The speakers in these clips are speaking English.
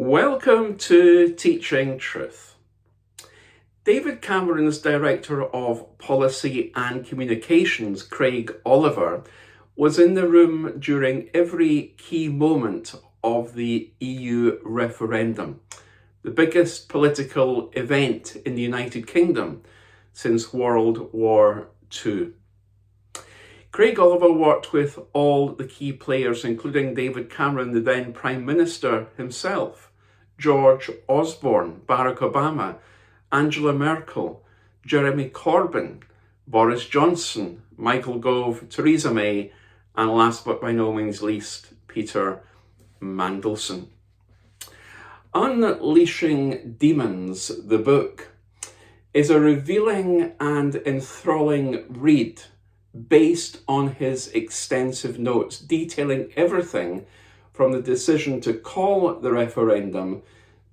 Welcome to Teaching Truth. David Cameron's Director of Policy and Communications, Craig Oliver, was in the room during every key moment of the EU referendum, the biggest political event in the United Kingdom since World War II. Craig Oliver worked with all the key players, including David Cameron, the then Prime Minister himself, George Osborne, Barack Obama, Angela Merkel, Jeremy Corbyn, Boris Johnson, Michael Gove, Theresa May, and last but by no means least, Peter Mandelson. Unleashing Demons, the book, is a revealing and enthralling read based on his extensive notes, detailing everything from the decision to call the referendum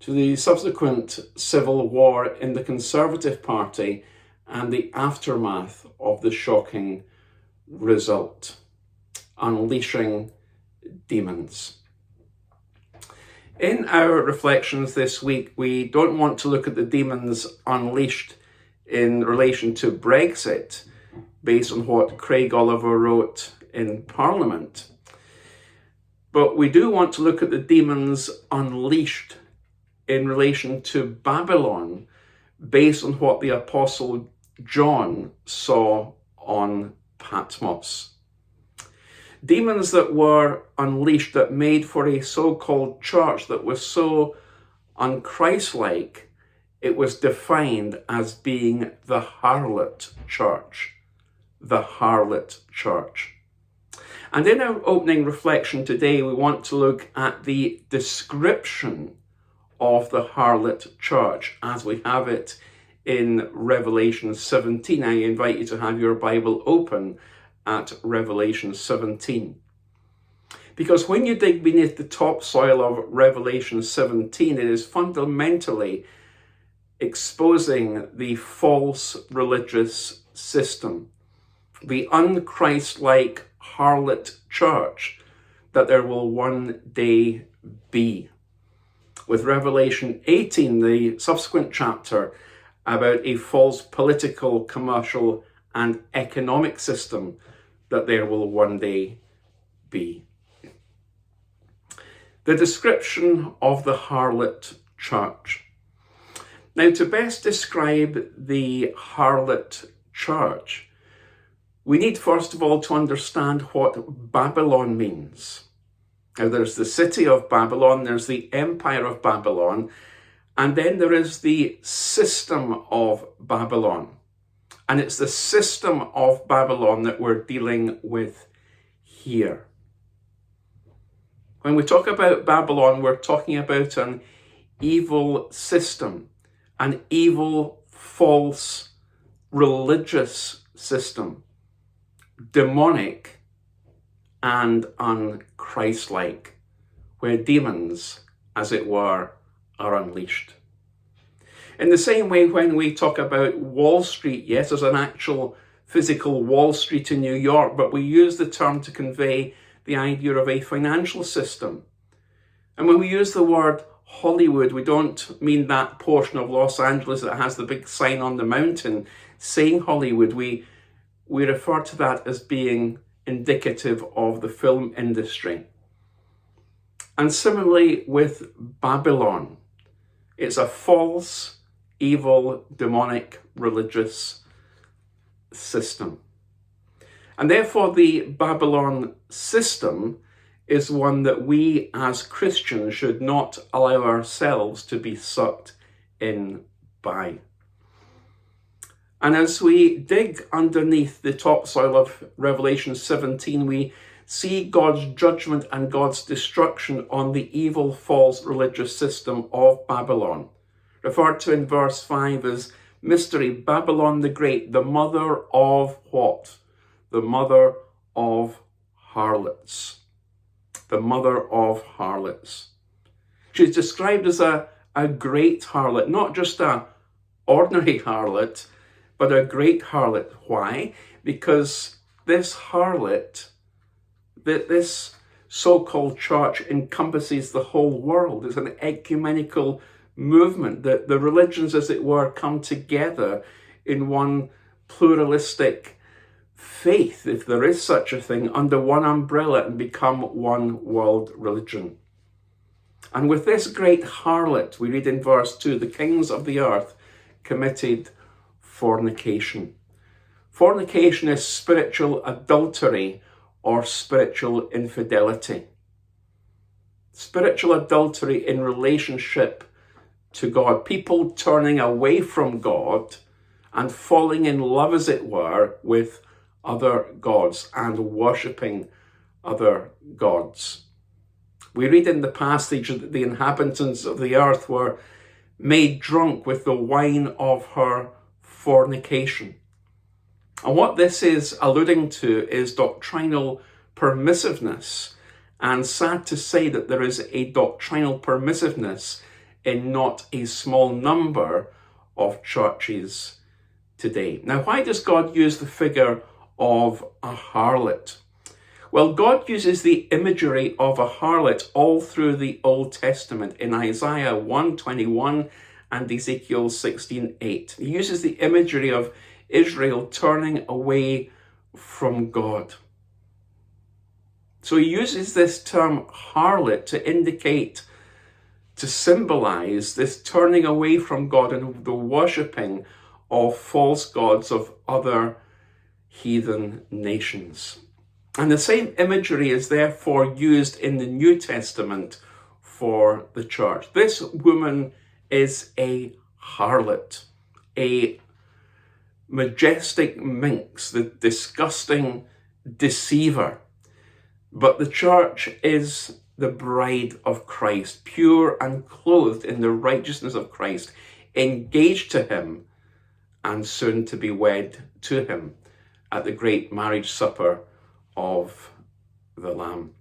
to the subsequent civil war in the Conservative Party and the aftermath of the shocking result. Unleashing Demons. In our reflections this week, we don't want to look at the demons unleashed in relation to Brexit, based on what Craig Oliver wrote in Parliament. But we do want to look at the demons unleashed in relation to Babylon, based on what the Apostle John saw on Patmos. Demons that were unleashed, that made for a so-called church that was so unchristlike, it was defined as being the Harlot church. The Harlot church. And in our opening reflection today, we want to look at the description of the Harlot church as we have it in Revelation 17. I invite you to have your Bible open at Revelation 17. Because when you dig beneath the topsoil of Revelation 17, it is fundamentally exposing the false religious system, the unchristlike harlot church that there will one day be. With Revelation 18, the subsequent chapter, about a false political, commercial, and economic system that there will one day be. The description of the harlot church. Now, to best describe the harlot church, we need first of all to understand what Babylon means. Now, there's the city of Babylon, there's the empire of Babylon, and then there is the system of Babylon. And it's the system of Babylon that we're dealing with here. When we talk about Babylon, we're talking about an evil system, an evil, false, religious system, demonic and unchristlike, where demons, as it were, are unleashed. In the same way, when we talk about Wall Street, yes, there's an actual physical Wall Street in New York, but we use the term to convey the idea of a financial system. And when we use the word Hollywood, we don't mean that portion of Los Angeles that has the big sign on the mountain saying Hollywood. We refer to that as being indicative of the film industry. And similarly with Babylon, it's a false, evil, demonic, religious system. And therefore the Babylon system is one that we as Christians should not allow ourselves to be sucked in by. And as we dig underneath the topsoil of Revelation 17, we see God's judgment and God's destruction on the evil, false religious system of Babylon, referred to in verse 5 as mystery, Babylon the Great, the mother of what? The mother of harlots. The mother of harlots. She's described as a great harlot, not just an ordinary harlot, but a great harlot. Why? Because this harlot, this so-called church encompasses the whole world. It's an ecumenical movement that the religions, as it were, come together in one pluralistic faith, if there is such a thing, under one umbrella and become one world religion. And with this great harlot, we read in verse 2, the kings of the earth committed fornication. Fornication is spiritual adultery or spiritual infidelity. Spiritual adultery in relationship to God. People turning away from God and falling in love, as it were, with other gods and worshipping other gods. We read in the passage that the inhabitants of the earth were made drunk with the wine of her fornication. And what this is alluding to is doctrinal permissiveness. And sad to say that there is a doctrinal permissiveness in not a small number of churches today. Now, why does God use the figure of a harlot? Well, God uses the imagery of a harlot all through the Old Testament in Isaiah 1:21 and Ezekiel 16:8. He uses the imagery of Israel turning away from God. So he uses this term harlot to indicate, to symbolize this turning away from God and the worshipping of false gods of other heathen nations. And the same imagery is therefore used in the New Testament for the church. This woman is a harlot, a majestic minx, the disgusting deceiver. But the church is the bride of Christ, pure and clothed in the righteousness of Christ, engaged to him and soon to be wed to him at the great marriage supper of the Lamb.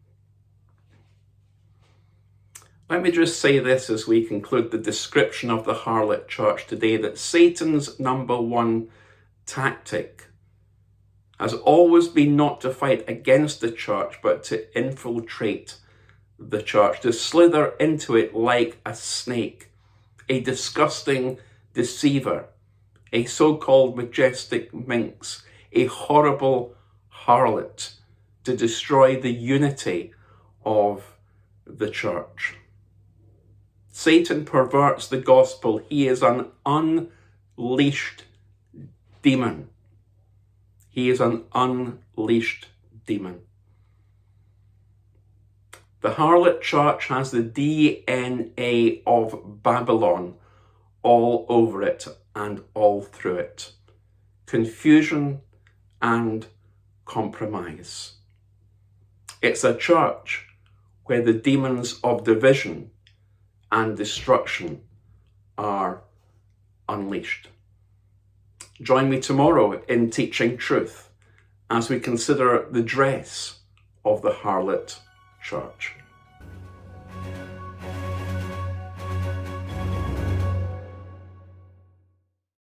Let me just say this as we conclude the description of the harlot church today, that Satan's number one tactic has always been not to fight against the church, but to infiltrate the church, to slither into it like a snake, a disgusting deceiver, a so-called majestic minx, a horrible harlot, to destroy the unity of the church. Satan perverts the gospel. He is an unleashed demon. He is an unleashed demon. The harlot church has the DNA of Babylon all over it and all through it. Confusion and compromise. It's a church where the demons of division and destruction are unleashed. Join me tomorrow in Teaching Truth as we consider the dress of the harlot church.